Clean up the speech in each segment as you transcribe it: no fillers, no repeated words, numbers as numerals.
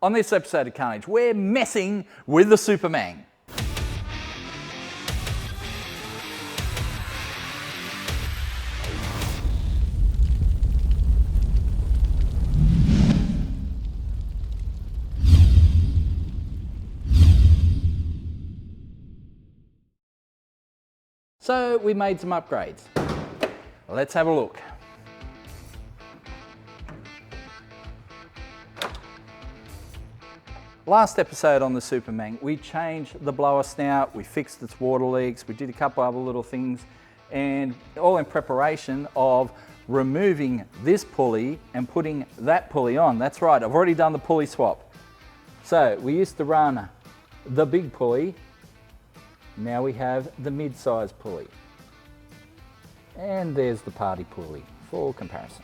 On this episode of Carnage, we're messing with the Supermang. So we made some upgrades. Let's have a look. Last episode on the Supermang, we changed the blower snout, we fixed its water leaks, we did a couple other little things, and all in preparation of removing this pulley and putting that pulley on. That's right, I've already done the pulley swap. So we used to run the big pulley, now we have the mid-size pulley. And there's the party pulley for comparison.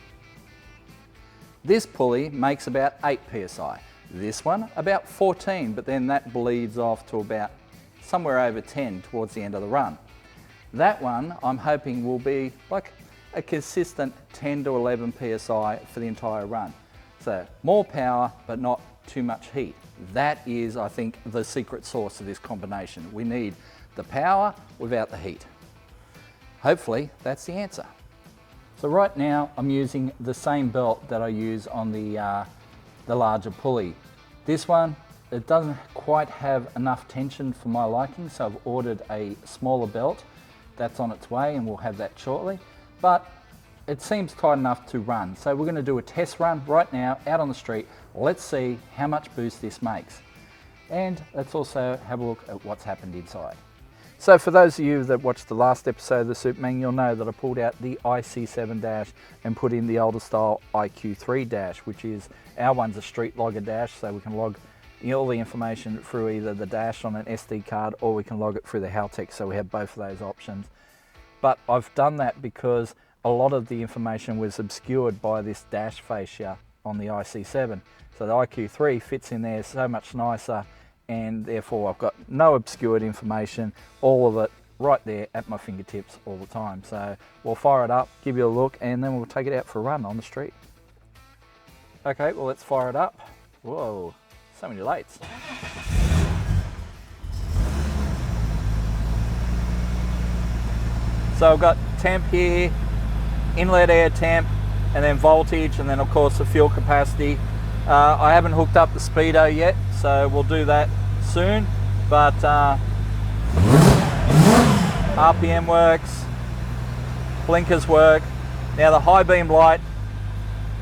This pulley makes about 8 psi. This one about 14, but then that bleeds off to about somewhere over 10 towards the end of the run. That one I'm hoping will be like a consistent 10 to 11 psi for the entire run. So more power, but not too much heat. That is, I think, the secret sauce of this combination. We need the power without the heat. Hopefully that's the answer. So right now I'm using the same belt that I use on the larger pulley. This one, it doesn't quite have enough tension for my liking, so I've ordered a smaller belt. That's on its way and we'll have that shortly, but it seems tight enough to run. So we're going to do a test run right now out on the street. Let's see how much boost this makes. And let's also have a look at what's happened inside. So for those of you that watched the last episode of the Supermang, you'll know that I pulled out the IC7 dash and put in the older style IQ3 dash, which is, our one's a street logger dash, so we can log all the information through either the dash on an SD card or we can log it through the Haltech, so we have both of those options. But I've done that because a lot of the information was obscured by this dash fascia on the IC7. So the IQ3 fits in there so much nicer, and therefore I've got no obscured information, all of it right there at my fingertips all the time. So we'll fire it up, give you a look, and then we'll take it out for a run on the street. Okay, well let's fire it up. Whoa, so many lights. So I've got temp here, inlet air temp, and then voltage, and then of course the fuel capacity. I haven't hooked up the speedo yet, so we'll do that soon, but RPM works, blinkers work. Now the high beam light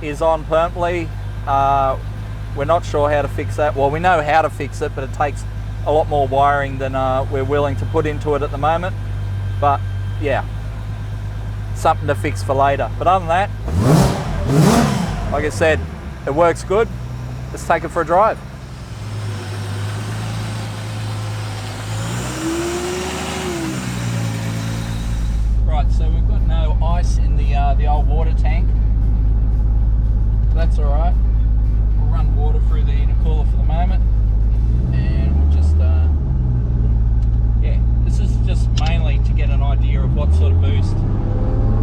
is on permanently. We're not sure how to fix that. Well, we know how to fix it, but it takes a lot more wiring than we're willing to put into it at the moment. But yeah, something to fix for later. But other than that, like I said, it works good. Let's take it for a drive. Right, so we've got no ice in the old water tank. That's all right. We'll run water through the intercooler for the moment, and we'll just yeah. This is just mainly to get an idea of what sort of boost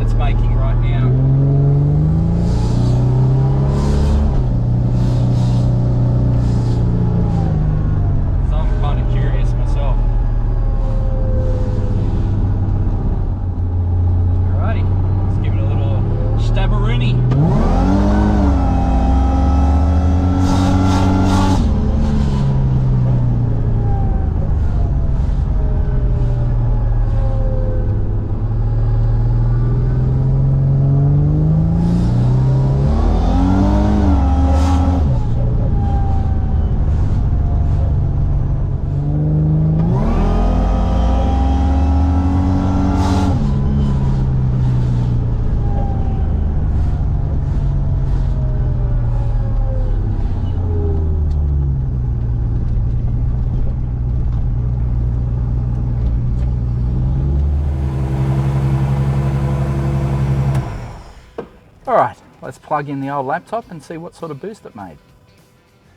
it's making right now. Alright, let's plug in the old laptop and see what sort of boost it made.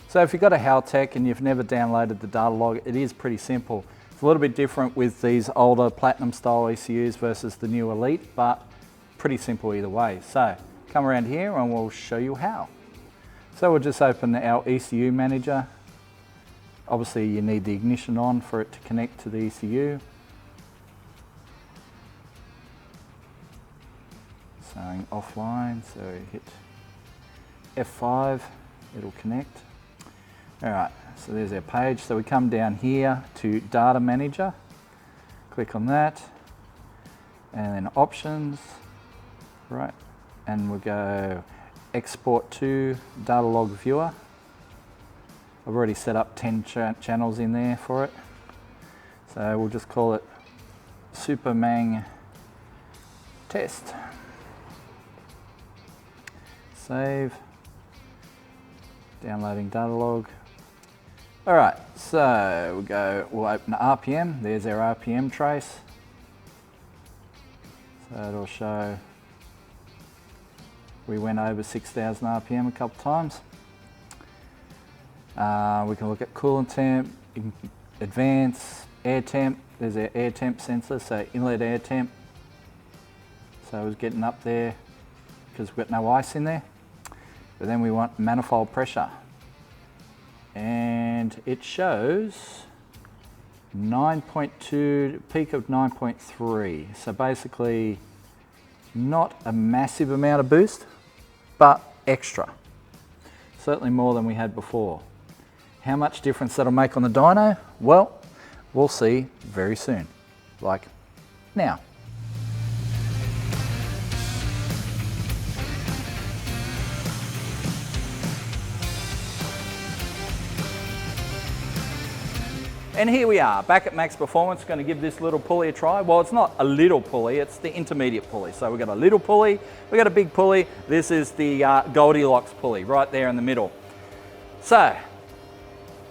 So if you've got a Haltech and you've never downloaded the data log, it is pretty simple. It's a little bit different with these older Platinum style ECUs versus the new Elite, but pretty simple either way. So come around here and we'll show you how. So we'll just open our ECU manager. Obviously you need the ignition on for it to connect to the ECU. Saying offline, so hit F5, it'll connect. Alright, so there's our page. So we come down here to Data Manager, click on that, and then Options, right, and we'll go Export to Data Log Viewer. I've already set up 10 channels in there for it. So we'll just call it Supermang Test. Save. Downloading data log. Alright, so we'll open RPM. There's our RPM trace. So it'll show we went over 6,000 RPM a couple times. We can look at coolant temp, advance, air temp. There's our air temp sensor, so inlet air temp. So it was getting up there because we've got no ice in there. But then we want manifold pressure. And it shows 9.2, peak of 9.3. So basically not a massive amount of boost, but extra. Certainly more than we had before. How much difference that'll make on the dyno? Well, we'll see very soon, like now. And here we are, back at max performance, going to give this little pulley a try. Well, it's not a little pulley, it's the intermediate pulley. So we've got a little pulley, we've got a big pulley. This is the Goldilocks pulley, right there in the middle. So,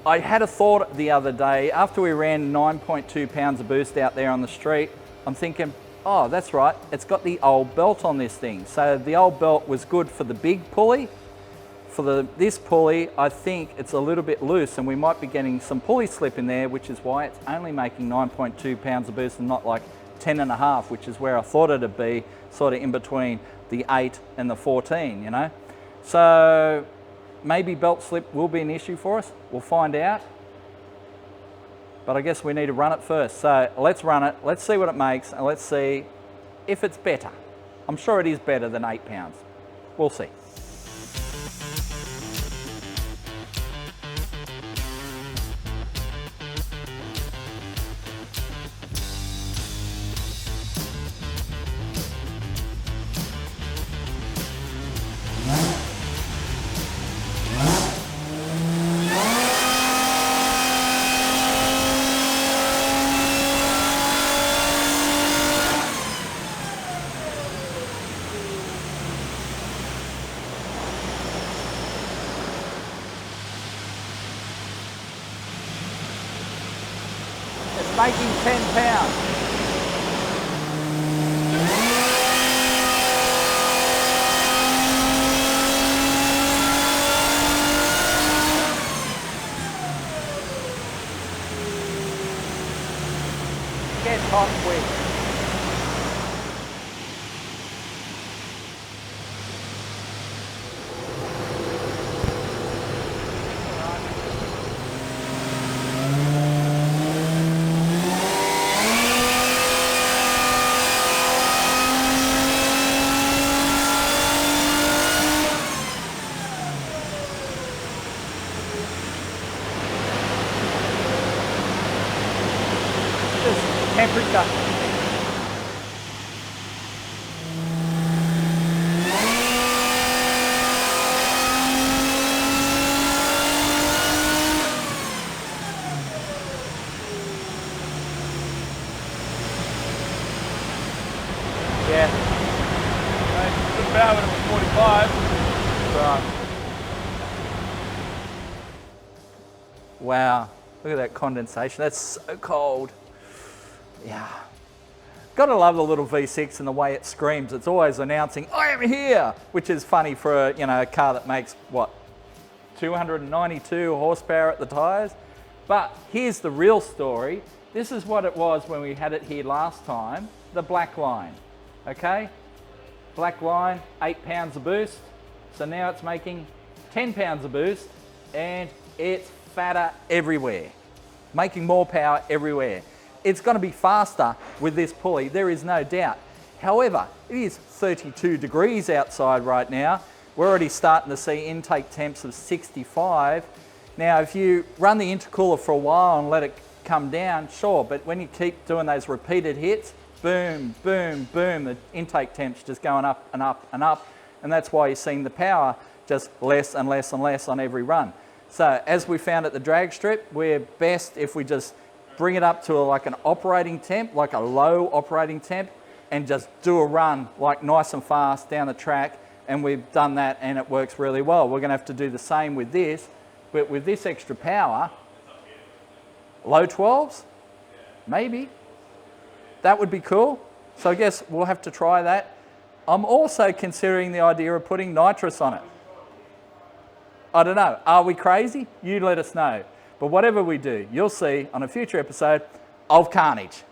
I had a thought the other day, after we ran 9.2 pounds of boost out there on the street, I'm thinking, oh, that's right, it's got the old belt on this thing. So the old belt was good for the big pulley. For this pulley, I think it's a little bit loose and we might be getting some pulley slip in there, which is why it's only making 9.2 pounds of boost and not like 10.5, which is where I thought it'd be, sort of in between the 8 and the 14, you know? So maybe belt slip will be an issue for us. We'll find out. But I guess we need to run it first. So let's run it, let's see what it makes, and let's see if it's better. I'm sure it is better than 8 pounds. We'll see. Making 10 pounds. Get hot quick. Temperature. Yeah. Good power when it was 45. Right. Wow, look at that condensation. That's so cold. Yeah. Gotta love the little V6 and the way it screams. It's always announcing, I am here, which is funny for a car that makes, what, 292 horsepower at the tyres. But here's the real story. This is what it was when we had it here last time, the black line, okay? Black line, 8 pounds of boost. So now it's making 10 pounds of boost, and it's fatter everywhere, making more power everywhere. It's going to be faster with this pulley, there is no doubt. However, it is 32 degrees outside right now. We're already starting to see intake temps of 65. Now, if you run the intercooler for a while and let it come down, sure, but when you keep doing those repeated hits, boom, boom, boom, the intake temp's just going up and up and up, and that's why you're seeing the power just less and less and less on every run. So as we found at the drag strip, we're best if we just bring it up to like an operating temp, like a low operating temp, and just do a run like nice and fast down the track, and we've done that and it works really well. We're going to have to do the same with this, but with this extra power, low 12s, maybe. That would be cool. So I guess we'll have to try that. I'm also considering the idea of putting nitrous on it. I don't know, are we crazy? You let us know. But whatever we do, you'll see on a future episode of Carnage.